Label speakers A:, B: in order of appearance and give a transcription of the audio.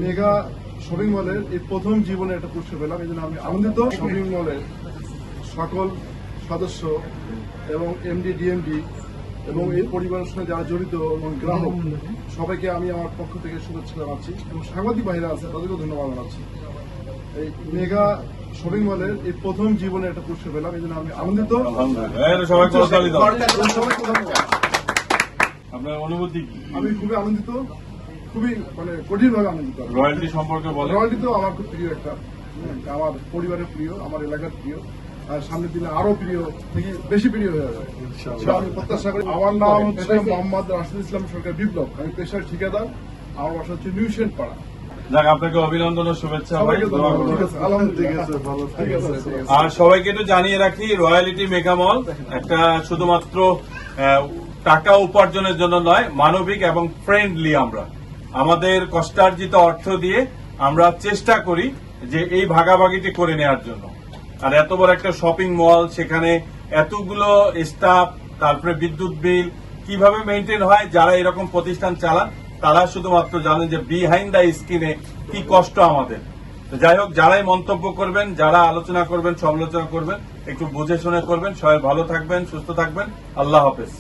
A: Mega shopping মলের এই প্রথম জীবনে একটা পুরস্কার পেলাম, এই জন্য আমি আনন্দিত। শপিং মলের সকল সদস্য এবং এমডি ডিএমডি এবং এই পরিবারের সঙ্গে যারা জড়িত এবং গ্রাহক সবাইকে আমি আমার পক্ষ থেকে শুভেচ্ছা জানাচ্ছি এবং সাংবাদিক ভাইরা আছে তাদেরকেও ধন্যবাদ জানাচ্ছি। এই মেগা শপিং মলের এই প্রথম জীবনে একটা পুরস্কার পেলাম, এই জন্য আমি আনন্দিত।
B: আপনার অনুভূতি?
A: আমি খুবই আনন্দিত, খুবই কঠিনভাবে আনন্দিত।
B: রয়্যালটি সম্পর্কে বলেন।
A: রয়্যালটি তো আমার খুব প্রিয় একটা, আমার পরিবারের প্রিয়, আমার এলাকার প্রিয়, আর সামনের দিনে আরো প্রিয় থেকে বেশি প্রিয় হয়ে যাবে আমি প্রত্যাশা করি। আমার নাম হচ্ছে মোহাম্মদ রাশিদ ইসলাম সরকার বিপ্লব, আমি পেশার ঠিকাদার, আমার বাসা হচ্ছে নিউশন পাড়া।
B: যাক, আপনাকে অভিনন্দন ও শুভেচ্ছা ভাই।
A: আলহামদুলিল্লাহ।
B: আর সবাইকে একটু জানিয়ে রাখি, রয়্যালিটি মেগা মল একটা শুধুমাত্র টাকা উপার্জনের জন্য নয়, মানবিক এবং ফ্রেন্ডলি। আমরা আমাদের কষ্টার্জিত অর্থ দিয়ে আমরা চেষ্টা করি যে এই ভাগাভাগিটি করে নেওয়ার জন্য। আর এত বড় একটা শপিং মল, সেখানে এতগুলো স্টাফ, তারপরে বিদ্যুৎ বিল কিভাবে মেনটেন হয়, যারা এরকম প্রতিষ্ঠান চালান তারা শুধুমাত্র জানেন যে বিহাইন্ড দ্য স্ক্রিনে কি কষ্ট আমাদের। যাই হোক, যারাই মন্তব্য করবেন, যারা আলোচনা করবেন, সমালোচনা করবেন, একটু বুঝে শুনে করবেন। সবাই ভালো থাকবেন, সুস্থ থাকবেন। আল্লাহ হাফেজ।